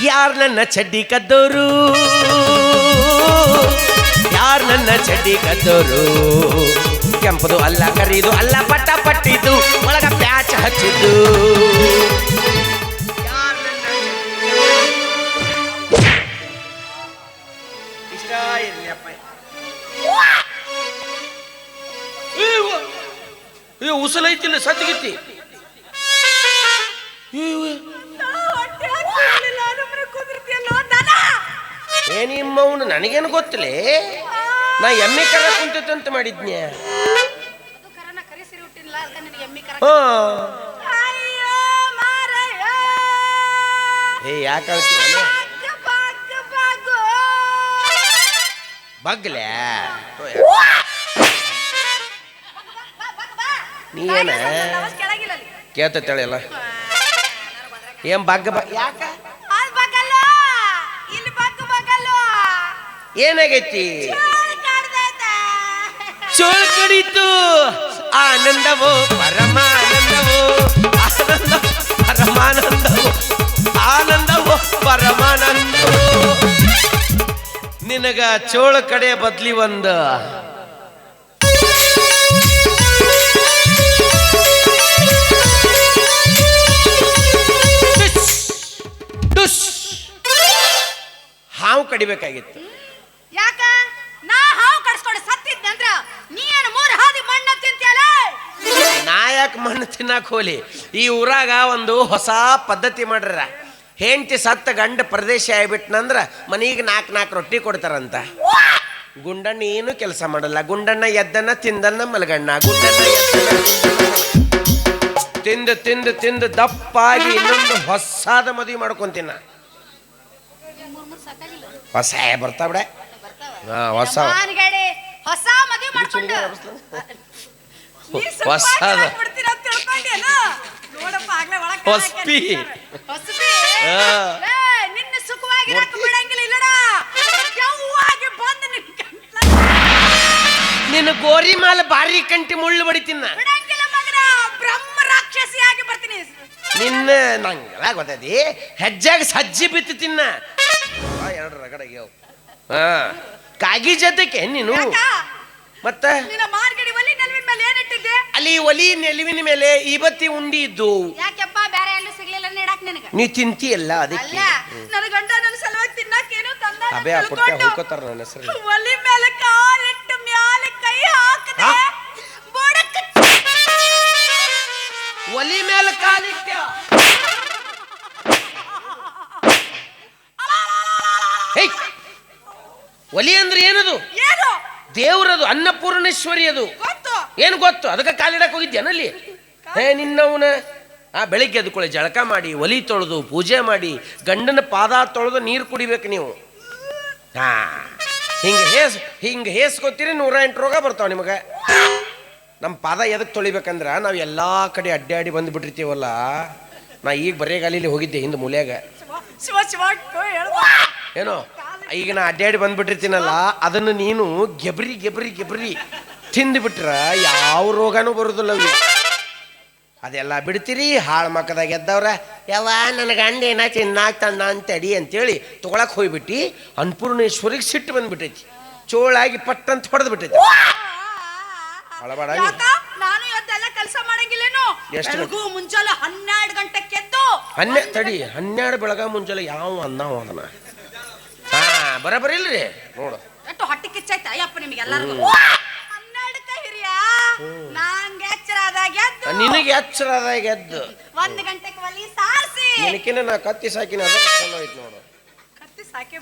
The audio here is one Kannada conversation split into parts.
ಯಾರ್ ನನ್ನ ಚಡ್ಡಿ ಕದ್ದೋರು, ಯಾರ್ ನನ್ನ ಚಡ್ಡಿ ಕದ್ದೋರು, ಕೆಂಪದು ಅಲ್ಲ ಕರಿದು ಅಲ್ಲ ಪಟ್ಟ ಪಟ್ಟಿದ್ದು ಒಳಗ ಪ್ಯಾಚ್ ಹಚ್ಚಿದ್ದು. ಇಷ್ಟ ಇರ್ಲಿಯಪ್ಪ. ಉಸಲೈತಿಲ್ಲ ಸತ್ತಿಗಿತ್ತಿ. ಏನಿಮ್ಮವನು ನನಗೇನು ಗೊತ್ತಲೇ, ನಾ ಎಮ್ಮೆ ಕರ ಕುಂತಂತ ಮಾಡಿದ್ನ್ಯ. ಏ ಯಾಕೆ ಬಗ್ಲೆ ನೀನ ಕೇಳ್ತೇಳ ಏನ್ ಬಗ್ಗ ಯಾಕ ಏನಾಗೈತಿ? ಚೋಳ್ ಕಡಿತು ಆನಂದವೋ ಪರಮಾನಂದವೋ, ಆನಂದ ಪರಮಾನಂದವೋ, ಆನಂದವೋ ಪರಮಾನಂದವೋ. ನಿನಗ ಚೋಳ ಕಡೆ ಬದ್ಲಿ ಒಂದು ಹಾವು ಕಡಿಬೇಕಾಗಿತ್ತು. ಯಾಕ ನಾ ಹಾವು ಕಡಿಸ್ಕೊಂಡು ಸತ್ತಿದ್ದೆ ಅಂದ್ರ ನೀ ಏನು ಮೂರು ಹಾದಿ ಮಣ್ಣ ತಿಂತಿಯಲ್ಲ? ನಾ ಯಾಕೆ ಮಣ್ಣು ತಿನ್ನಕ್ ಹೋಲಿ? ಈ ಊರಾಗ ಒಂದು ಹೊಸ ಪದ್ಧತಿ ಮಾಡ್ರ. ಹೆಂಡತಿ ಸತ್ತ ಗಂಡ ಪ್ರದೇಶ ಆಗ್ಬಿಟ್ನಂದ್ರ ಮನೀಗ 4 ರೊಟ್ಟಿ ಕೊಡ್ತಾರಂತ. ಗುಂಡಣ್ಣ ಏನು ಕೆಲಸ ಮಾಡಲ್ಲ. ಗುಂಡಣ್ಣ ಎದ್ದನ್ನ ತಿಂದನ್ನ ಮಲಗಣ್ಣ, ಗುಂಡಣ್ಣ ಎದ್ದನ್ನ ತಿಂದು ತಿಂದು ತಿಂದು ದಪ್ಪಾಗಿ ಇನ್ನೊಂದು ಹೊಸಾದ ಮದುವೆ ಮಾಡ್ಕೊಂತೀನ. ಹೊಸ ಬರ್ತಾವ ಬಿಡ, ಹೊಸ ಹೊಸ ಮದುವೆ ಮಾಡ್ಕೊಂಡು ಹೊಸದ ಹೊಸ್ಪಿ ನಿನ್ನ ಸುಖವಾಗಿ ಬಿಡಂಗಿಲ್ಲ ಇಲ್ಲಡ. ನಿನ್ನ ಗೋರಿ ಮಾಲ ಬಾರಿ ಕಂಟಿ ಮುಳ್ಳು ಬಡಿತೀನ. ಬ್ರಹ್ಮ ರಾಕ್ಷಸಿಯಾಗಿ ಬರ್ತೀನಿ. ನಿನ್ನ ನಂಗೆಲ್ಲ ಗೊತ್ತೈತಿ. ಹೆಜ್ಜಾಗ ಸಜ್ಜಿ ಬಿತ್ತು ತಿನ್ನ. 2 ರಗಡಾಗ್ಯಾವ. ಕಾಗಿ ಜೊತೆಗೆ ನೀನು ಮತ್ತ ಅಲ್ಲಿ ಒಲಿ ನೆಲುವಿನ ಮೇಲೆ ಇವತ್ತಿ ಉಂಡಿ ಇದ್ದು. ಯಾಕೆಪ್ಪ ಬೇರೆ ಎಲ್ಲೂ ಸಿಗ್ಲಿಲ್ಲ ನೀಡಾಕ ನಿನಗ? ನೀ ತಿಂತಿಯಲ್ಲ ಅದಕ್ಕೆ. ನನ್ನ ಗಂಡ ನನ್ನ ಸಲುವಾಗಿ ತಿನ್ನಕೇನು ತಂದ. ಅಬೇ ಆ ಪುಟ್ಟ ಹೋಗ್ಕೋತಾರ ನನ್ನ ಹೆಸರು. ಒಲಿ ಮೇಲೆ ಕಾಲಿಟ್ಟು ಮ್ಯಾಲೆ ಕೈ ಹಾಕದೆ ಬಡಕ ಒಲಿ ಮೇಲೆ ಕಾಲಿಟ್ಟ. ಒಲಿ ಅಂದ್ರೆ ಏನದು? ಏನು? ದೇವ್ರದು, ಅನ್ನಪೂರ್ಣೇಶ್ವರಿ ಅದು. ಏನು ಗೊತ್ತು? ಅದಕ್ಕೆ ಕಾಲಿಡಕ್ ಹೋಗಿದ್ಯಾನಲ್ಲಿ? ನಿನ್ನವನ ಬೆಳಿಗ್ಗೆ ಎದ್ಕೊಳ್ಳಿ, ಜಳಕ ಮಾಡಿ, ಒಲಿ ತೊಳೆದು ಪೂಜೆ ಮಾಡಿ, ಗಂಡನ ಪಾದ ತೊಳೆದು ನೀರು ಕುಡಿಬೇಕು ನೀವು. ಹಿಂಗೆ ಹೇಸ್ಕೊತೀರಿ 108 ರೋಗ ಬರ್ತಾವ ನಿಮಗೆ. ನಮ್ಮ ಪಾದ ಎದಕ್ಕೆ ತೊಳಿಬೇಕಂದ್ರ ನಾವು ಎಲ್ಲ ಕಡೆ ಅಡ್ಡಾಡಿ ಬಂದುಬಿಟ್ಟಿರ್ತೀವಲ್ಲ. ನಾ ಈಗ ಬರೇಗಾಲಿಲಿ ಹೋಗಿದ್ದೆ ಹಿಂದೆ ಮೂಲ್ಯಾಗ. ಏನೋ ಈಗ ನಾ ಅಡ್ಡಾಡಿ ಬಂದ್ಬಿಟ್ಟಿರ್ತೀನಲ್ಲ, ಅದನ್ನು ನೀನು ಗೆಬ್ರಿ ಗೆಬ್ರಿ ಗೆಬ್ರಿ ತಿಂದುಬಿಟ್ರ ಯಾವ ರೋಗನೂ ಬರುದಿಲ್ಲ. ಅದೆಲ್ಲ ಬಿಡ್ತೀರಿ. ಹಾಳು ಮಕ್ಕದಾಗ ಎದ್ದವ್ರ ಯಾವ ನನ್ನ ಗಂಡ ಏನ ತಿನ್ನಾಕ್ತಣ್ಣ ಅಂತಡಿ ಅಂತೇಳಿ ತೊಗೊಳಕ್ ಹೋಗ್ಬಿಟ್ಟು ಅನ್ನಪೂರ್ಣೇಶ್ವರಿಗೆ ಸಿಟ್ಟು ಬಂದ್ಬಿಟ್ಟೈತಿ. ಚೋಳಾಗಿ ಪಟ್ಟಂತ ಹೊಡೆದು ಬಿಟ್ಟೈತಿ. ನಾನು ಇವತ್ತೆಲ್ಲ ಕೆಲಸ ಮಾಡಂಗಿಲ್ಲೇನು? ಎಷ್ಟು ಮುಂಜಾನೆ 12 ಗಂಟೆಗೆ ಎದ್ದು ತಡಿ 12 ಬೆಳಗ ಮುಂಜಾನೆ ಯಾವ ಅಂದಾವ ಅದನ್ನ ಬರಬರಿ ಇಲ್ರಿ ನೋಡು. ಎಷ್ಟು ಹೊಟ್ಟೆ ಕಿಚ್ಚಾಯ್ತ ಅಯ್ಯಪ್ಪ ನಿಮಗೆಲ್ಲರಿಗೂ. 12ಕ್ಕೆ ಹಿರಿಯ ನಂಗೆ ಎಚ್ಚರಾದಾಗ ಎದ್ದು, ನಿನಗೆ ಎಚ್ಚರಾದಾಗ ಎದ್ದು 1 ಗಂಟೆಗೆ ಒಲಿ ಸಾರಿಸಿ ನಿನಕಿನ ನಾ ಕತ್ತಿ ಸಾಕಿನ ಅದ ಚಲೋ ಐತಿ ನೋಡು. ಕತ್ತಿ ಸಾಕೆ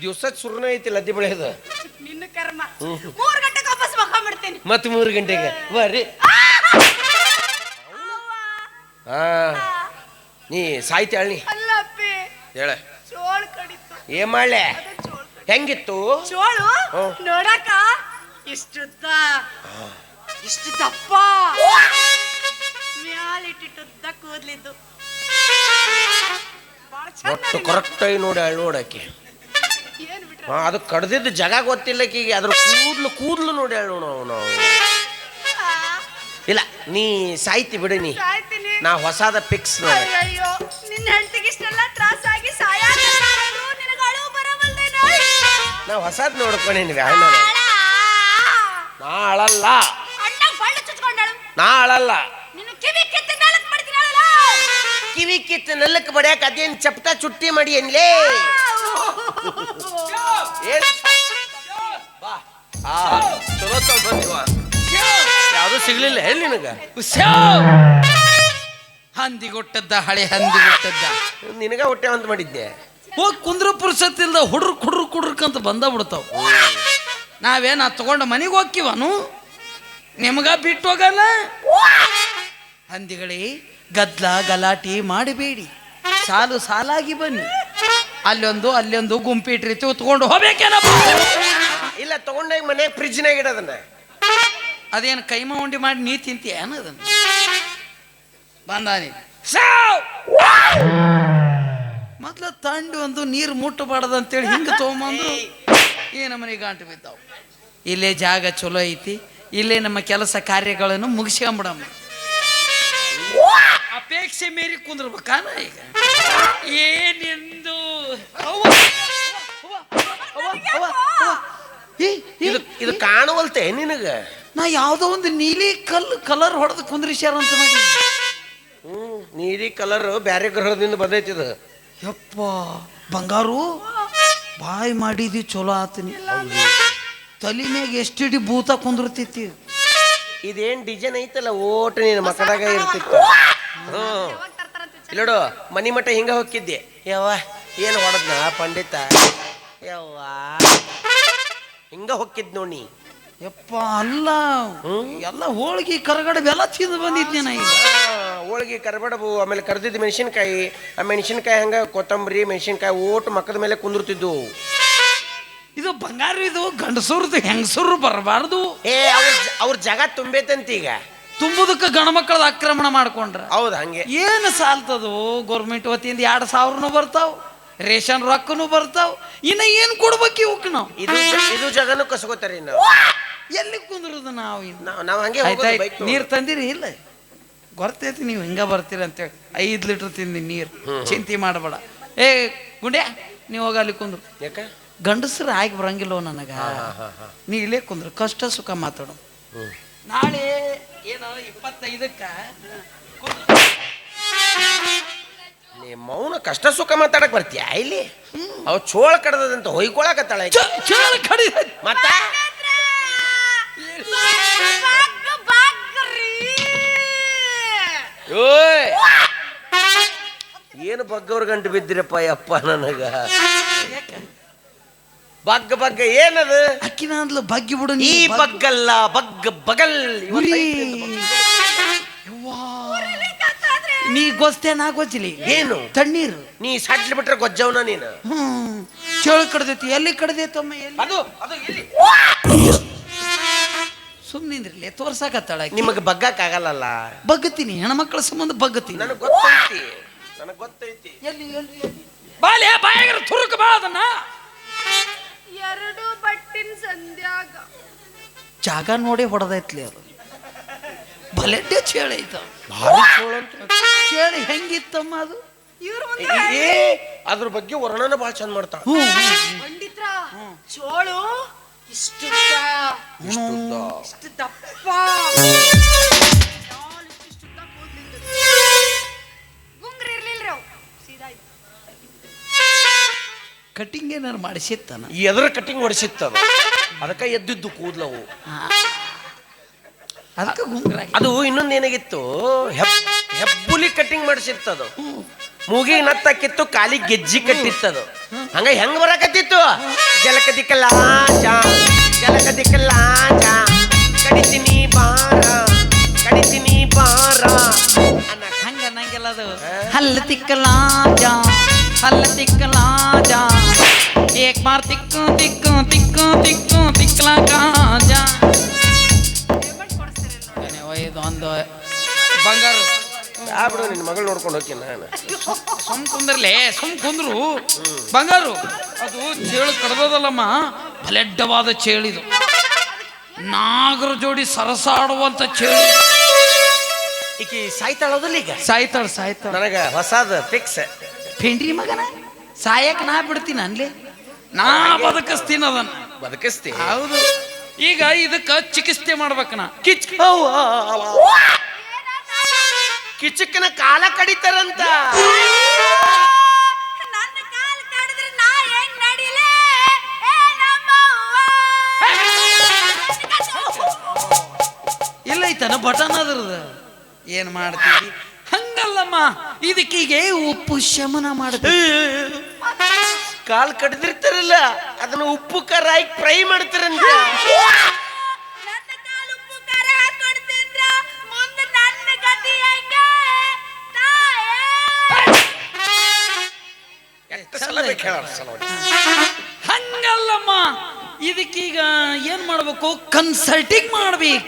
ದಿವಸ ಸುರ್ನ ಐತಿ ಲದ್ದಿ ಬೆಳೆಯೋದು. ನಿನ್ನ ಕರ್ಮ. 3 ಗಂಟೆಗೆ ವಾಪಸ್ ಮಕ್ಕೊಂಡ್ಬಿಡ್ತೀನಿ. ಮತ್ತೆ 3 ಗಂಟೆಗೆ ಬರ್ರಿ. ನೀ ಸಾಯ್ತಾಳಿ ಅಲ್ಲಪ್ಪಿ ಹೇಳ. ಚೋಳ ಕಡಿತು. ಏನ್ ಮಾಡ್ಲೆ? ಹೆಂಗಿತ್ತು ಚೋಳು? ನೋಡಕ ಇಷ್ಟುದ್ದ, ಇಷ್ಟು ದಪ್ಪ, ಮ್ಯಾಲಿಟ್ಟಿಟ್ಟುದ್ದ ಕೂದ್ಲಿದ್ದು. ಒಟ್ಟು ಕರೆಕ್ಟ್ ಆಗಿ ನೋಡಾಕಿ. ಅದು ಕಡ್ದಿದ್ದು ಜಗ ಗೊತ್ತಿಲ್ಲಕೀಗ. ಅದ್ರ ಕೂದ್ಲು ನೋಡಿ ನಾವು. ಇಲ್ಲ ನೀ ಸಾಯ್ತಿ ಬಿಡಿ. ನಾ ಹೊಸಾದ ಪಿಕ್ಸ್. ಅಯ್ಯೋ ನಿನ್ನ ಹೆಂಡತಿಗೆ ಇಷ್ಟೆಲ್ಲ ತ್ರಾಸಾಗಿ ನಿನಗೆ ಅಳು ಬರವಲ್ದೇನೋ? ನಾವು ಹೊಸದ್ ನೋಡ್ಕೊಂಡೇನಿ ವ್ಯಾಣ. ನಾ ಅಳಲ್ಲ, ಅಣ್ಣ ಬಳ್ಳ ಚುಚ್ಕೊಂಡಳು. ನಾ ಅಳಲ್ಲ. ನಿನ್ನ ಕಿವಿ ಕಿತ್ತು ನಾಲ್ಕು ಮಾಡ್ತೀನಲ್ಲ. ಕಿವಿ ಕಿತ್ತು ನಲ್ಲಕ್ಕೆ ಬಡಿಯಾಕ ಅದೇನ್ ಚಪ್ಟ ಚುಟ್ಟಿ ಮಾಡಿ ಏನ್ಲೇ? ಏನ್ ಬಾ ಚಲೋ ತಗೊಂಡಿವ. ಯಾವುದು ಸಿಗ್ಲಿಲ್ಲ ಹೇಳಿ ನಿನಗ? ಹಂದಿಗೊಟ್ಟದ್ದ ಹಳೆ ಹಂದಿಗೊಟ್ಟದ್ದ ನಿನಗ ಹೊಟ್ಟೆ ಅಂತ ಮಾಡಿದ್ದೆ. ಹೋಗಿ ಕುಂದ್ರ ಪುರುಸತ್ತಿಲ್ದ ಹುಡ್ರಕ್ ಬಂದ ಬಿಡ್ತಾವ. ನಾವೇನ ತಗೊಂಡು ಮನೆಗೆ ಹೋಗ್ಕಿವನು ನಿಮಗ ಬಿಟ್ಟು ಹೋಗಲ್ಲ. ಹಂದಿಗಳೇ, ಗದ್ಲ ಗಲಾಟಿ ಮಾಡಬೇಡಿ, ಸಾಲು ಸಾಲಾಗಿ ಬನ್ನಿ. ಅಲ್ಲೊಂದು ಗುಂಪಿಟ್ರಿ ತಗೊಂಡು ಹೋಗ್ಬೇಕೇನಪ್ಪ? ಇಲ್ಲ, ತಗೊಂಡಾಗ ಮನೆ ಫ್ರಿಜ್ನಾಗ ಇಡೋದನ್ನ. ಅದೇನು ಕೈಮ ಉಂಡಿ ಮಾಡಿ ನೀ ತಿಂತೀಯ ಅನ್ನೋದನ್ನ ಬಂದಾನಿ. ಮೊದ್ಲ ತಂಡಿ ಒಂದು ನೀರು ಮುಟ್ಟಬಾರ್ದು ಅಂತೇಳಿ ಹಿಂಗೆ ತೊಗೊಂಬಂದ್ರು ಈ ನಮ್ಮನೆ ಗಂಟು ಬಿದ್ದಾವು. ಇಲ್ಲೇ ಜಾಗ ಚಲೋ ಐತಿ, ಇಲ್ಲೇ ನಮ್ಮ ಕೆಲಸ ಕಾರ್ಯಗಳನ್ನು ಮುಗಿಸ್ಕೊಂಬಿಡಮ್ಮ. ಅಪೇಕ್ಷೆ ಮೀರಿ ಕುಂದ್ರಬೇಕಾನ ಈಗ? ಏನೆಂದು ಇದು ಕಾಣುವಲ್ತೆ ನಿನಗ? ನಾ ಯಾವುದೋ ಒಂದು ನೀಲಿ ಕಲರ್ ಹೊಡೆದು ಕುಂದ್ರಿಸ್ಯಾರ ಅಂತ ಮಾಡಿ. ನೀಲಿ ಕಲರ್ ಬ್ಯಾರೆ ಗ್ರಹದಿಂದ ಬಂದೈತಿದ. ಯಪ್ಪ ಬಂಗಾರು, ಬಾಯಿ ಮಾಡಿದಿ ಚಲೋ ಆತನಿ. ತಲೆ ಮ್ಯಾಗ ಎಷ್ಟಿಡಿ ಭೂತ ಕುಂದಿರ್ತೈತಿ. ಇದೇನ್ ಡಿಸೈನ್ ಐತಲ್ಲ, ಓಟ್ ನಿನ್ನ ಮಕ್ಕಳಾಗ ಇರ್ತಿತ್ತು. ಇಲ್ಲೋಡು, ಮನಿ ಮಠ ಹಿಂಗ ಹೋಗಿದ್ದೆ. ಯವ್ವ ಏನು ಹೊಡೆದ್ನ ಪಂಡಿತ? ಯವ್ವ ಹಿಂಗ ಹೊಕ್ಕಿದ್ ನೋಡಿ. ಯಪ್ಪ ಅಲ್ಲ, ಎಲ್ಲ ಹೋಳಿಗೆ ಕರಗಡ ಬೆಲ್ಲ ತಿಂದು ಬಂದಿದ್ದೆ ನಾ ಈಗ. ಹೋಳಿಗೆ ಕರ್ಬೇಡಬು, ಆಮೇಲೆ ಕರ್ದಿದ್ದು ಮೆಣಸಿನ್ಕಾಯಿ. ಆ ಮೆಣಸಿನ್ಕಾಯಿ ಹಂಗ ಕೊತ್ತಂಬರಿ ಮೆಣಸಿನ್ಕಾಯಿ ಓಟ್ ಮಕ್ಕದ ಮೇಲೆ ಕುಂದಿರ್ತಿದ್ದು. ಇದು ಬಂಗಾರ, ಇದು ಗಂಡಸೂರ್ದು ಹೆಂಗಸೂರು ಬರಬಾರ್ದು. ಅವ್ರ ಜಾಗ ತುಂಬೈತಂತ ಈಗ. ತುಂಬುದಕ್ಕೆ ಗಣಮಕ್ಕಳದ ಆಕ್ರಮಣ ಮಾಡ್ಕೊಂಡ್ರ ಹೌದು. ಹಂಗೆ ಏನು ಸಾಲ್ತದು? ಗೌರ್ಮೆಂಟ್ ವತಿಯಿಂದ 2,000 ಬರ್ತಾವ, ರೇಷನ್ ರೊಕ್ಕನು ಬರ್ತಾವ. ಇನ್ನ ಏನ್ ಕೊಡ್ಬೇಕು ಇವಕ್ಕೆ ನಾವು? ಇದು ಜಾಗನು ಕಸ್ಕೋತಾರಿ ನಾವು. ಎಲ್ಲಿ ಕುಂದ್ರದು ನಾವು? ನಾವು ಹಂಗೆ ನೀರ್ ತಂದಿರಿ ಇಲ್ಲ? ಗೊತ್ತೈತಿ ನೀವು ಹಿಂಗ ಬರ್ತೀರಿ ಅಂತೇಳಿ 5 ಲೀಟರ್ ತಿಂದಿ ನೀರು. ಚಿಂತೆ ಮಾಡಬೇಡ. ಏ ಗುಂಡ್ಯಾ, ನೀವು ಹೋಗ ಅಲ್ಲಿ ಕುಂದ್ರು. ಯಾಕ ಗಂಡಸರು ಆಗಿ ಬರಂಗಿಲ್ಲ ನನಗ. ನೀ ಇಲ್ಲೇ ಕುಂದ್ರು, ಕಷ್ಟ ಸುಖ ಮಾತಾಡು. ನಾಳೆ ಏನೋ 25ಕ್ಕ ಮೌನ ಕಷ್ಟ ಸುಖ ಮಾತಾಡಕ್ ಬರ್ತೀಯ ಇಲ್ಲಿ? ಅವ್ ಚೋಳ ಕಡದಂತ ಹೊಯ್ಕೊಳಕತ್ತಾಳ ಮತ್ತ. ಓಯ್, ಏನು ಬಗ್ಗವ್ರ ಗಂಟು ಬಿದ್ದಿರಪ್ಪ ಯಪ್ಪ ನನಗ. ಬಗ್ಗ ಏನದು? ಅಕ್ಕಿನ ಅಂದ್ಲು ಬಗ್ಗಿ ಬಿಡು. ಈ ಬಗ್ಗಲ್ಲ, ಬಗಲ್. ನೀ ಗೊತ್ತೇ ನಾ ಗೊಜ್ಜಿಲಿ ಏನು ತಣ್ಣೀರು. ನೀ ಸಡ್ಲಿ ಬಿಟ್ರೆ ಗೊಜ್ಜವನ ನೀನು. ಚೇಳು ಕಡ್ದೈತಿ. ಎಲ್ಲಿ ಕಡ್ದೈತಮ್ಮ? ಅದು ಸುಮ್ಮನಿಂದ್ರಲ್ಲಿ ತೋರ್ಸಾಕತ್ತಾಳ. ನಿಮಗೆ ಬಗ್ಗಕ್ ಆಗಲ್ಲ. ಬಗ್ಗತೀನಿ, ಹೆಣ್ಮಕ್ಳ ಸಂಬಂಧ ಬಗ್ಗತೀನಿ. ನನಗೆ ಗೊತ್ತೈತಿ. ಎಲ್ಲಿ ಬಾಲೆ ಬಾಯಾಗ ತುರುಕ ಬಾ ಅದನ್ನ. 2 ಬಟ್ಟಿನ ಸಂಧ್ಯಾಗ ಜಾಗ ನೋಡಿ ಹೊಡೆದೈತ್ಲಿ ಅದು. ಬಲೆಡ್ಡೆ ಚೇಳು ಐತ. ಚೇಳು ಹೆಂಗಿತ್ತಮ್ಮ ಅದು? ಅದ್ರ ಬಗ್ಗೆ ವರ್ಣನ ಬಹಳ ಚಂದ ಮಾಡ್ತಾಳ ಪಂಡಿತ್ರ. ಚೋಳು ಇಷ್ಟು ದಪ್ಪ, ಗುಂಗ್ರ ಇರ್ಲಿಲ್ರಿ ಅವು. ಸೀದಾ ಕಟಿಂಗ್ ಏನಾರು ಮಾಡಿಸಿತ್ತಾನ? ಎದ್ರ ಕಟಿಂಗ್ ಹೊಡಿಸಿತ್ತದ, ಅದಕ್ಕೆ ಎದ್ದಿದ್ದು ಕೂದ್ಲವು. ಅದಕ್ಕೆ ಗುಂಗ್ರ. ಅದು ಇನ್ನೊಂದು ಏನಾಗಿತ್ತು, ಹೆಬ್ಬುಲಿ ಕಟಿಂಗ್ ಮಾಡಿಸಿರ್ತದು. ಮೂಗಿ ನತ್ತಾಕಿತ್ತು, ಕಾಲಿ ಗೆಜ್ಜಿ ಕಟ್ಟಿತ್ತದು. ಹಂಗ ಹೆಂಗ್ ಬರಕತ್ತಿತ್ತು? ಜಲಕದಿಕ್ಕಲಾಜ ಕಡಿತೀನಿ ಬಾರ ಹಂಗ ಅನ್ನಂಗಿಲ್ಲ ಅದು. ಹಲ್ಲ ತಿಕ್ಕಲಾಜ ಏಕ್ ಬಾರ್ ತಿಕ್ಕಲ ಕಾಜ. ಇದು ಒಂದು ಬಂಗಾರ ಬಿಡು, ನಿನ್ನ ಮಗಳು ನೋಡ್ಕೊಂಡು ಹೋಗ್ತೀನಿ ನಾನು. ಸುಮ್ ಕುಂದ್ರು ಬಂಗಾರು. ಅದು ಚೇಳು ಕಡ್ದದಲ್ಲಮ್ಮ, ಬಲೆಡ್ಡವಾದ ಚೇಳಿದು. ನಾಗರ ಜೋಡಿ ಸರಸಾಡುವಂತ ಚೇಳು. ಈಕಿ ಸಾಯ್ತಾಳೋದಿಲ್ಲ ಈಗ ಸಾಯ್ತಾಳ ನನಗ ಹೊಸದ ಫಿಕ್ಸ್. ಪೆಂಡ್ರಿ ಮಗನ ಸಾಯಕ್ ನಾ ಬಿಡ್ತೀನಿ ಅನ್ಲಿ, ನಾ ಬದುಕಿಸ್ತೀನಿ ಅದನ್ನ. ಬದುಕಿಸ್ತಿ? ಹೌದು. ಈಗ ಇದಕ್ಕ ಚಿಕಿತ್ಸೆ ಮಾಡ್ಬೇಕನ. ಕಿಚಕ್ಕನ ಕಾಲ ಕಡಿತಾರಂತ. ನನ್ನ ಕಾಲ್ ಕಡಿದ್ರೆ ನಾ ಹೆಂಗ್ ನಡಿಲೆ? ಏ ನಮ್ಮ ಇಲ್ಲ ಐತನ ಬಟನ್ ಅದ್ರದ. ಏನ್ ಮಾಡ್ತೀವಿ? ಹಂಗಲ್ಲಮ್ಮ, ಇದಕ್ಕೀಗೆ ಉಪ್ಪು ಶಮನ ಮಾಡ್ತೀವಿ. ಕಾಲ್ ಕಡ್ದಿರ್ತಾರಲ್ಲ ಅದನ್ನ ಉಪ್ಪು ಖಾರ ಹಾಕಿ ಫ್ರೈ ಮಾಡ್ತಾರಂತ. ನನ್ನ ಕಾಲ್ ಉಪ್ಪು ಖಾರ ಹಾಕೊಡ್ತಿದ್ರ ಮುಂದೆ ನನ್ನ ಗತಿ ಹೆಂಗೆ? ಹಂಗಲ್ಲಮ್ಮ, ಇದಕ್ಕೀಗ ಏನ್ ಮಾಡ್ಬೇಕು? ಕನ್ಸಲ್ಟಿಂಗ್ ಮಾಡ್ಬೇಕು.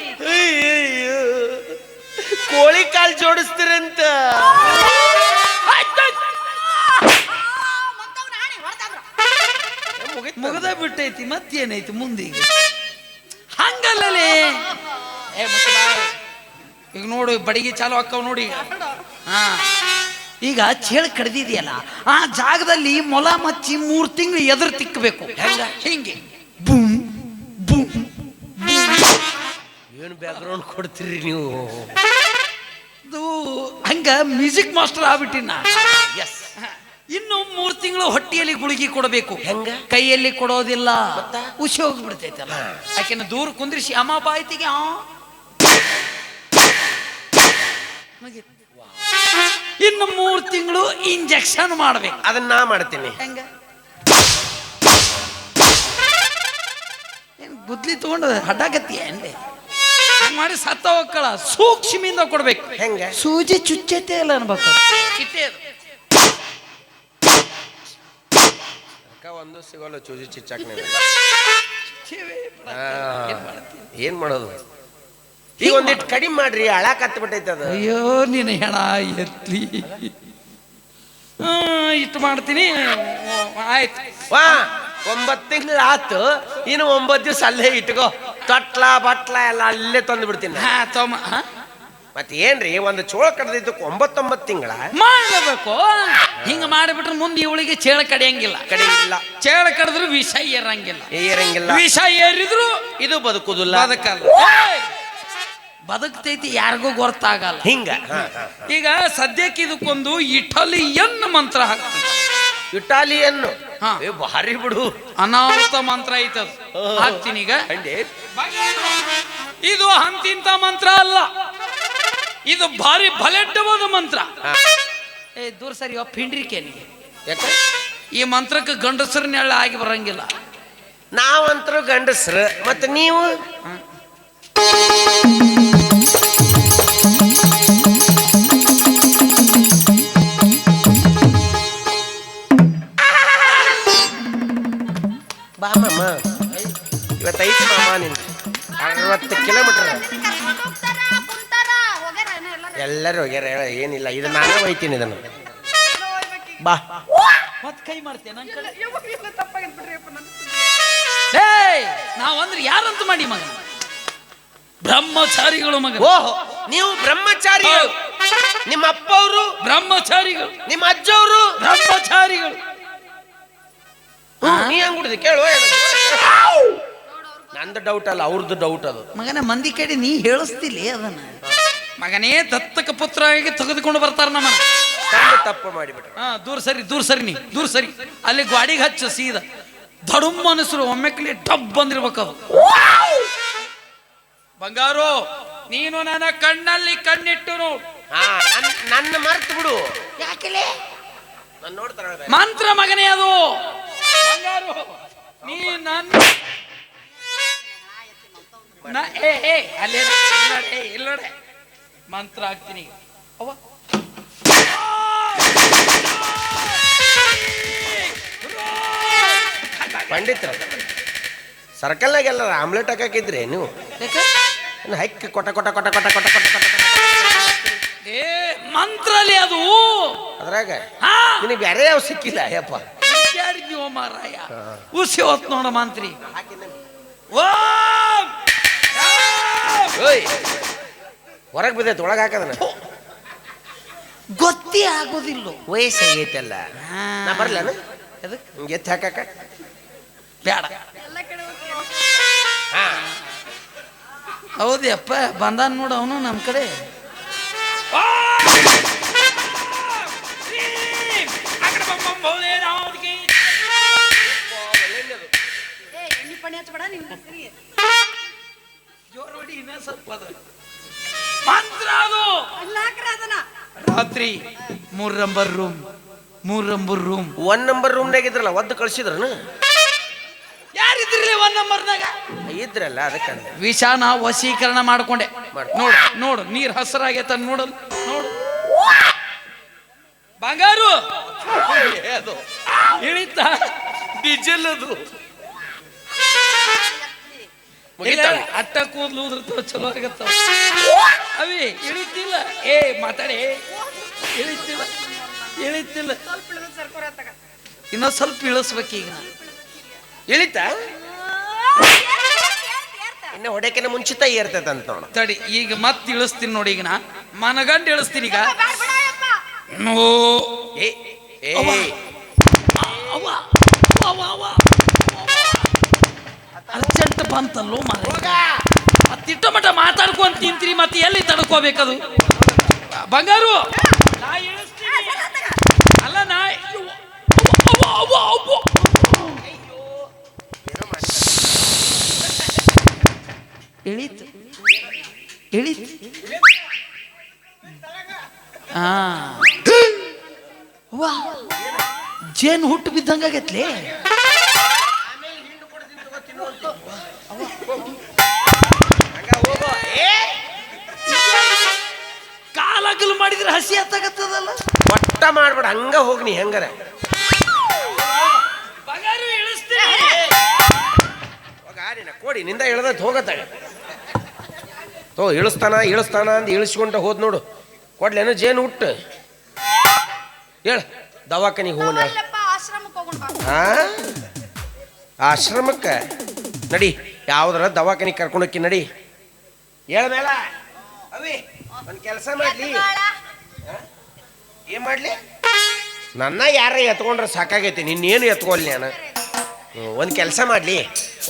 ಕೋಳಿ ಕಾಲ್ ಜೋಡಿಸ್ತೀರಂತ. ಮುಗದ ಬಿಟ್ಟೈತಿ, ಮತ್ತೇನೈತಿ ಮುಂದೀಗ? ಹಂಗಲ್ಲೇ ಈಗ ನೋಡು, ಬಡಿಗೆ ಚಾಲು ಅಕ್ಕವ್ ನೋಡಿ. ಹಾ, ಈಗ ಚೇಳು ಕಡ್ದಿದೆಯಲ್ಲ, ಆ ಜಾಗದಲ್ಲಿ ಮೊಲ ಮಚ್ಚಿ 3 ತಿಂಗಳು ಎದುರು ತಿಕ್ಕಬೇಕು. ಹಿಂಗೆ ಬೂಮ್ ಬೂಮ್. ಏನು ಬ್ಯಾಕ್ಗ್ರೌಂಡ್ ಕೊಡ್ತೀರಿ ನೀವು? ಅದು ಹಂಗ ಮ್ಯೂಸಿಕ್ ಮಾಸ್ಟರ್ ಆಗ್ಬಿಟ್ಟಿನ. ಎಸ್. ಇನ್ನು 3 ತಿಂಗಳು ಹೊಟ್ಟಿಯಲ್ಲಿ ಗುಳಿಗೆ ಕೊಡಬೇಕು. ಹೆಂಗ? ಕೈಯಲ್ಲಿ ಕೊಡೋದಿಲ್ಲ, ಉಸಿ ಹೋಗ್ಬಿಡ್ತೈತಲ್ಲ. ಯಾಕೆಂದ್ರೆ ದೂರ ಕುಂದ್ರಿಸಿ ಅಮ್ಮ ಬಾಯ್ತಿಗೆ ಇನ್ನು 3 ತಿಂಗಳು ಇಂಜೆಕ್ಷನ್ ಮಾಡ್ಬೇಕು. ಅದನ್ನ ನಾ ಮಾಡ್ತೀನಿ. ಹೆಂಗ? ಏನ್ ಗುದ್ಲಿ ತಗೊಂಡು ಹಡ್ಡಾಗತ್ತೀಯ ಅಂದೆ? ಮಾಡಿ ಸತ್ತ ಹೋಗ್ಕಳ ಸೂಕ್ಷ್ಮಿಂದ ಕೊಡ್ಬೇಕು. ಹೆಂಗ? ಸೂಜಿ ಚುಚ್ಚತೆ ಇಲ್ಲ ಅನ್ಬೇಕು. ಒಂದು ಸಿಗೋಲ್ಲ ಚೂಜಿ ಚಿಚ್ಚಾಕ್. ಏನ್ ಮಾಡೋದು? ಈಗ ಒಂದಿಟ್ಟು ಕಡಿಮೆ ಮಾಡ್ರಿ, ಹಳಾಕ್ ಹತ್ತು ಬಿಟ್ಟೈತೆ ಅದು. ಅಯ್ಯೋ ನೀನು ಹೆಣ ಎತ್ಲಿ. ಇಷ್ಟು ಮಾಡ್ತೀನಿ. ಆಯ್ತು, ವಾ 9 ತಿಂಗಳು ಆತು. ಇನ್ನು 9 ದಿವಸ ಅಲ್ಲೇ ಇಟ್ಕೋ. ತೊಟ್ಲ ಬಟ್ಲ ಎಲ್ಲ ಅಲ್ಲೇ ತಂದು ಬಿಡ್ತೀನಿ. ಮತ್ತೆ ಏನ್ರಿ, ಒಂದು ಚೋಳ ಕಡ್ದಿದ್ದಕ್ಕೆ 9 ತಿಂಗಳ ಮಾಡಬೇಕು. ಹಿಂಗ ಮಾಡಿಬಿಟ್ರೆ ಮುಂದೆ ಇವಳಿಗೆ ಚೇಳ ಕಡಿಯಂಗಿಲ್ಲ. ಕಡಿಯಿಲ್ಲ. ಚೇಳ ಕಡಿದ್ರು ವಿಷ ಏರಂಗಿಲ್ಲ. ಏರಂಗಿಲ್ಲ. ವಿಷ ಏರಿದ್ರು ಇದು ಬದುಕುದಿಲ್ಲ. ಬದುಕಲ್ಲ. ಬದುಕ್ತೈತಿ, ಯಾರಿಗೂ ಗೊತ್ತಾಗಲ್ಲ. ಹಿಂಗ ಈಗ ಸದ್ಯಕ್ಕೆ ಇದಕ್ಕೊಂದು ಇಟಾಲಿಯನ್ ಮಂತ್ರ ಹಾಕ್ತೀವಿ. ಇಟಾಲಿಯನ್ ಹಾ, ಭಾರಿ ಬಿಡು. ಅನಾಹುತ ಮಂತ್ರ ಐತದ, ಹಾಕ್ತೀನಿ ಈಗ. ಇದು ಅಂತಿಂತ ಮಂತ್ರ ಅಲ್ಲ, ಇದು ಭಾರಿ ಬಲೆಡ್ಡವಾದ ಮಂತ್ರ. ದೂರ ಸರಿ ಪಿಂಡ್ರಿಕೆನಿಗೆ. ಯಾಕೆ? ಈ ಮಂತ್ರಕ್ಕೆ ಗಂಡಸರು ನೆಳ್ಳ ಆಗಿ ಬರಂಗಿಲ್ಲ. ನಾವಂತರೂ ಗಂಡಸ್ರು, ಮತ್ತೆ ನೀವು ಬಾ ಮಾಮ. ಇವತ್ತೈತಿ ಮಾಮ ನಿನ್ 60 ಕಿಲೋಮೀಟರ್. ಎಲ್ಲರೂ ಹೋಗ್ಯಾರ. ಏನಿಲ್ಲ, ಇದು ನಾನೇ ಒಯ್ತೀನಿ. ಇದನ್ನು ಬಾ. ಮತ್ ಕೈ ಮಾಡ್ತೇನೆ ನಾವಂದ್ರೆ ಯಾರಂತ ಮಾಡಿ ಮಗ? ಬ್ರಹ್ಮಚಾರಿಗಳು ಮಗ. ಓಹೋ, ನೀವು ಬ್ರಹ್ಮಚಾರಿಗಳು. ನಿಮ್ಮ ಅಪ್ಪ ಅವರು ಬ್ರಹ್ಮಚಾರಿಗಳು, ನಿಮ್ಮ ಅಜ್ಜವರು ಬ್ರಹ್ಮಚಾರಿಗಳು. ನೀ ಹೆಂಗ್ ಕುಡಿದ ಕೇಳು. ನಂದು ಡೌಟ್ ಅಲ್ಲ, ಅವ್ರದ್ದು ಡೌಟ್ ಅದು. ಮಗನ ಮಂದಿ ಕಡೆ ನೀ ಹೇಳಿಸ್ತಿಲ್ಲ ಅದನ್ನ. ಮಗನೇ ದತ್ತಕ ಪುತ್ರವಾಗಿ ತೆಗೆದುಕೊಂಡು ಬರ್ತಾರ ನಮ್ಮ. ತಪ್ಪು ಮಾಡಿಬಿಟ್ರೆ ದೂರ ಸರಿ, ದೂರ ಸರಿ, ನೀ ದೂರ ಸರಿ. ಅಲ್ಲಿ ಗಾಡಿಗೆ ಹಚ್ಚ ಸೀದಾ ದಡುಮ್ ಮನಸ್ಸರು ಒಮ್ಮೆಕ್ಲಿ ಡಬ್ ಬಂದಿರ್ಬೇಕದು. ಬಂಗಾರು, ನೀನು ನನ್ನ ಕಣ್ಣಲ್ಲಿ ಕಣ್ಣಿಟ್ಟು ನೋಡು. ನನ್ನ ಮರ್ತು ಬಿಡು. ಯಾಕೆಲೆ ನಾನು ನೋಡ್ತಾರ ಮಂತ್ರ ಮಗನೇ ಅದು. ಬಂಗಾರು, ನೀ ನನ್ನ ಅಲ್ಲೇ ಇಲ್ಲೋಡೆ ಮಂತ್ರ ಹಾಕ್ತೀನಿ. ಅವ್ವ ಪಂಡಿತ್ರ ಸರ್ಕಲ್ನಾಗೆಲ್ಲ ಆಮ್ಲೆಟ್ ಹಾಕಿದ್ರಿ ನೀವು? ಹೈಕ್ ಕೊಟ ಕೊಟ ಕೊಟ ಕೊಟ ಕೊಟ ಕೊಟ ಕೊಟ ಮಂತ್ರಲಿ ಅದು. ಅದ್ರಾಗ ನಿನಗೆ ಬೇರೆ ಯಾವ ಸಿಕ್ಕಿಲ್ಲ ಯಪ್ಪ. ಮಾರಾಯ ಉಸಿ ಹೊತ್ ನೋಡ ಮಂತ್ರಿ. ಹೊರಗೆ ಬಿದ್ದೈತೆ ಒಳಗೆ ಹಾಕದನ ಗೊತ್ತೇ ಆಗೋದಿಲ್ಲ. ವಯಸ್ಸಾಗೈತಲ್ಲ ನಾ ಬರ್ಲೇನು ಅದಕ್ಕೆ ಹಿಂಗೆ ಎತ್ತಿ ಹಾಕಾಕ ಬೇಡ. ಎಲ್ಲ ಕಡೆ ಹೋಗ್ತೀವಿ. ಹಾ ಹೌದಪ್ಪ ಬಂದಾನ ನೋಡು ಅವನು ನಮ್ಮ ಕಡೆ. ಏ ಎಣ್ಣೆ ಪಣಿ ಹಚ್ಬೇಡ ನಿನ್ನ ಹೆಸರಿಗೆ. ಮಂತ್ರ ಅದು. ಅಲ್ಲಾಕ್ರ ಅದನ್ನ ರಾತ್ರಿ 3 number room 3 number room 1 number ರೂಮ್ನಾಗ ಇದ್ರಲ್ಲ ಒದ್ದು ಕಳ್ಸಿದ್ರನು ಯಾರಿದ್ರಿ 1 ನಂಬರ್ನಾಗ ಇದ್ರಲ್ಲ ಅದಕ್ಕಂದೆ ವಿಷಾನ ವಶೀಕರಣ ಮಾಡ್ಕೊಂಡೆ. ಮಾಡು. ನೋಡು ನೋಡು ನೀರ್ ಹಸರಾಗೈತ ನೋಡಲ್ ನೋಡು ಬಂಗಾರು ಅದು ಇಳಿತ ಡೀಸೆಲ್ ಅದು ಇಲ್ಲ, ಅಟ್ಟ ಕೂದ್ಲು ಉದುರ್ತಾವ ಚಲೋ ಆಗತ್ತಾವ ಅವಿ ಇಳಿತಿಲ್ಲ. ಏ ಮಾತಾಡಿ ಇಳಿತಿಲ್ಲ ಇಳಿತಿಲ್ಲ. ಸ್ವಲ್ಪ ಇಳಿದು ಸರ್ಕೋರ ತಗ. ಇನ್ನೊಂದ್ ಸ್ವಲ್ಪ ಇಳಿಸ್ಬೇಕೀಗ. ಇಳಿತಾ ಇನ್ನು ಹೊಡೆಕಿನ ಮುಂಚಿತ ಏರ್ತೈತೆ ಅಂತ ನೋಡ ತಡಿ ಈಗ ಮತ್ತೆ ಇಳಿಸ್ತೀನಿ ನೋಡಿ. ಈಗ ನಾ ಮನಗಂಡು ಇಳಿಸ್ತೀನಿ ಈಗ. ಬ್ಯಾಡ ಬಿಡ ಯಪ್ಪ. ನೋ ಏ ಏ ಅವ್ವ. ಅವ್ವ, ಅವ್ವ, ಅವ್ವ. ಅರ್ಜೆಂಟ್ ಬಂತಲ್ಲೋ ಮಾರ. ಮತ್ತಿಟ್ಟ ಮಟ್ಟ ಮಾತಾಡ್ಕೊಂತ ತಿಂತೀರಿ ಮತ್ತೆ ಎಲ್ಲಿ ತಡ್ಕೋಬೇಕದು ಬಂಗಾರು. ನಾ ಇಳಿಸ್ತೀನಿ. ಅಲ್ಲ ನಾ ಅವ್ವ, ಅವ್ವ, ಅವ್ವ. ಇಳಿತು ಇಳಿತು. ಹಾ ವಾ ಜೇನು ಹುಟ್ಟು ಬಿದ್ದಂಗಾಗೈತ್ಲೆ. ಕಾಲಗಲ್ ಮಾಡಿದ್ರೆ ಹಸಿ ಹತ್ತಾಗತ್ತದಲ್ಲ. ಒಟ್ಟ ಮಾಡ್ಬೇಡ ಹಂಗ ಹೋಗಿ ನೀ ಹೆಂಗಾರ ಬಂಗಾರು ಇಳಿಸ್ತೀನಿ. ಕೋಡಿ ನಿಂದ ಇಳ್ದತ್ ಹೋಗತ್ತಾಗ ಇಳಿಸ್ತಾನ ಅಂದ್ ಇಳಿಸ್ಕೊಂಡ ಹೋದ್ ನೋಡು. ಕೊಡ್ಲೇನು ಜೇನು ಹುಟ್ಟು ಹೇಳ ದವಾಖಾನಿಗೆ ಹೋಗೋಣ ಹೇಳ. ಅಲ್ಲಪ್ಪ ಆಶ್ರಮಕ್ಕೆ ಹೋಗೋಣ ಬಾ. ಆಶ್ರಮಕ್ಕೆ ನಡಿ ಯಾವ್ದಾರ ದವಾಖಾನಿಗೆ ಕರ್ಕೊಂಡೋಕ್ಕಿ ನಡಿ. ಹೇಳ ಮೇಲ ಅವಿ ಒಂದು ಕೆಲಸ ಮಾಡ್ಲಿ. ಏನ್ ಮಾಡ್ಲಿ ನನ್ನ ಯಾರ ಎತ್ಕೊಂಡ್ರೆ ಸಾಕಾಗೈತಿ ನಿನ್ನೇನು ಎತ್ಕೊಲ್ಲಿ ನಾನು. ಒಂದು ಕೆಲಸ ಮಾಡ್ಲಿ,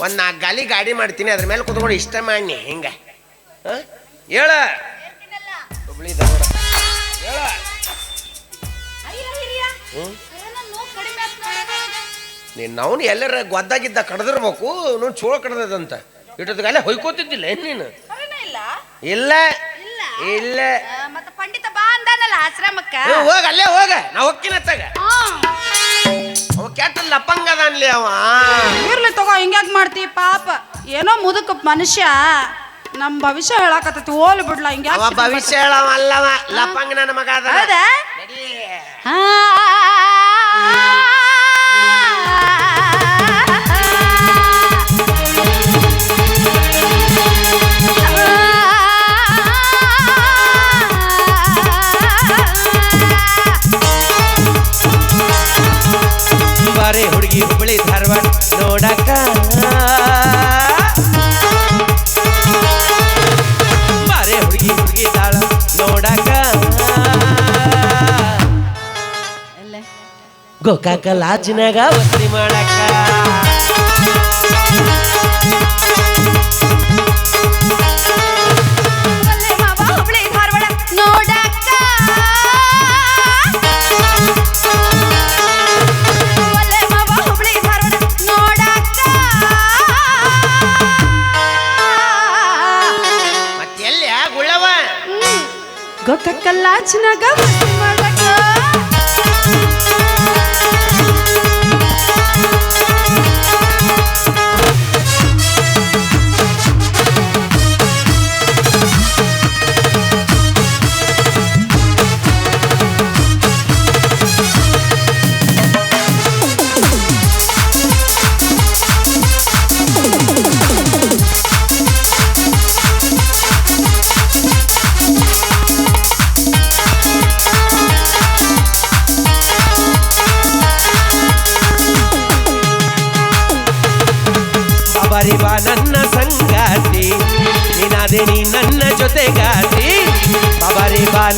ಒಂದು 4 ಗಾಲಿ ಗಾಡಿ ಮಾಡ್ತೀನಿ, ಅದ್ರ ಮೇಲೆ ಕುತ್ಕೊಂಡು ಇಷ್ಟ ಮಾಡಿ ಹಿಂಗ ಹೇಳ ಹುಬ್ಳಿ ಧಾರವಾಡ ಹೇಳ. ಅಯ್ಯ ಹಿರಿಯ ಹ್ಞೂ ಏನೋ ನೋವು ಕಡಿಮೆ ಆಯ್ತು. ನೀನು ಅವನು ಎಲ್ಲರ ಗೊದ್ದಾಗಿದ್ದ ಕಡ್ದಿರ್ಬೇಕು. ನೋಡು ಚೋಳ ಕಡ್ದದಂತ ಇಟ್ಟೊತ್ತಿಗೆ ಹೊಯ್ಕೋತಿದ್ದಿಲ್ಲ ಏನು ನೀನು? ಕಡಿಮೆ ಇಲ್ಲ ಇಲ್ಲ ಇಲ್ಲ ಇಲ್ಲ ಮತ್ತೆ ಪಂಡಿತ ಬಾ ಅಂದಾನಲ್ಲ ಆಶ್ರಮಕ್ಕ. ಹೋಗ ಅಲ್ಲೇ ಹೋಗ ನಾ ಹೊಕ್ಕಿನತ್ತಾಗ ಅವ ಕೆಟ್ಟ ಲಪಂಗದ ಅನ್ಲಿ ಅವ. ಇರ್ಲಿ ತಗೋ ಹಿಂಗ್ಯಾಕ್ ಮಾಡ್ತಿ ಪಾಪ. ಏನೋ ಮುದುಕ ಮನುಷ್ಯ ನಮ್ ಭವಿಷ್ಯ ಹೇಳಾಕತ್ತೈತಿ. ಓಲ್ ಬಿಡ್ಲ ಹಿಂಗ್ಯಾಕ್. ಅವ ಭವಿಷ್ಯ ಹೇಳವಲ್ಲವ ಲಪಂಗ ನನ್ನ ಮಗ ಅದ. ಹೌದಾ? ಬಾರೆ ಹುಡುಗಿ ಹುಬ್ಬಳಿ ಧಾರವಾಡ ನೋಡಕ, ಬಾರೆ ಹುಡುಗಿ ತಾಳ ನೋಡಕ, ಗೋಕಾಕ ಲಾಜಿನಾಗ ವಸತಿ ಮಾಡಕ. ಹುಬ್ಳಿ ಧಾರವಾಡ ನೋಡಕ್ಕ, ಹುಬ್ಳಿ ಧಾರವಾಡ ನೋಡಕ್ಕ. ಮತ್ತೆಲ್ಲ ಗುಳ್ಳವ ಗೋಕಾಕ ಲಾಜಿನಾಗ ವಸತಿ ಮಾಡಕ.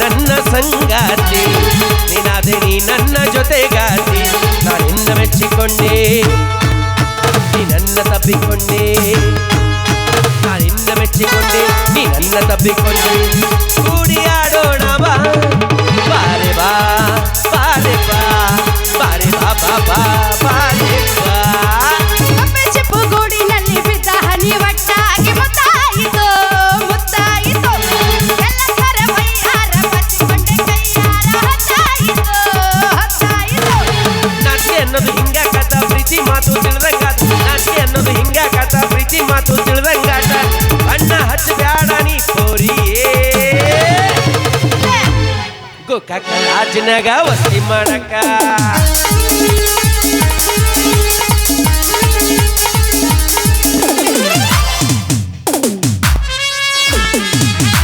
ನನ್ನ ಸಂಗಾತಿ ನೀನಾದೆ ನೀ ನನ್ನ ಜೊತೆಗಾತಿ ನಾನಿನ್ನ ಮೆಚ್ಚಿಕೊಂಡೆ ನೀ ನನ್ನ ತಬ್ಬಿಕೊಂಡೆ ನಾನಿನ್ನ ಮೆಚ್ಚಿಕೊಂಡೆ ನೀ ನನ್ನ ತಬ್ಬಿಕೊಂಡೆ ಕೂಡಿ ಆಡೋಣ ಬಾ ಬಾರೆ ಬಾ ಬಾರೆ ಬಾ ಬಾರೆ ಬಾ ಬಾ ಬಾ ಬಾರೆ ಬಾ ಕಪ್ಪೆ ಚಿಪ್ಪು ಗೂಡಿನಲ್ಲಿ ಬಿದ್ದ ಹನಿ ಒಟ್ಟಾಗಿ ಮುತ್ತಾಯಿತು ಮುತ್ತಾಯಿತು ಎಲ್ಲ ಥರ ವೈಯಾರ ಬಚ್ಚಿಕೊಂಡೆ ಕೈಯಾರ ಹತ್ತಾಯಿತು ಹತ್ತಾಯಿತು ನಾಚಿಕೆ ಅನ್ನೋದು ಹಿಂಗಾಕತ್ತ ಪ್ರೀತಿ ಮಾತು ತಿಳಿದಂಗಾತ ನಾಚಿಕೆ ಅನ್ನೋದು ಹಿಂಗಾಕತ್ತ ಪ್ರೀತಿ ಮಾತು ತಿಳಿದಂಗಾತ ಬಣ್ಣ ಹಚ್ಚಬ್ಯಾಡ ನೀ ಕೋರಿಯೇ ಗೋಕಾಕ ರಾಜನಾಗ ವಸ್ತಿ ಮಾಡಕ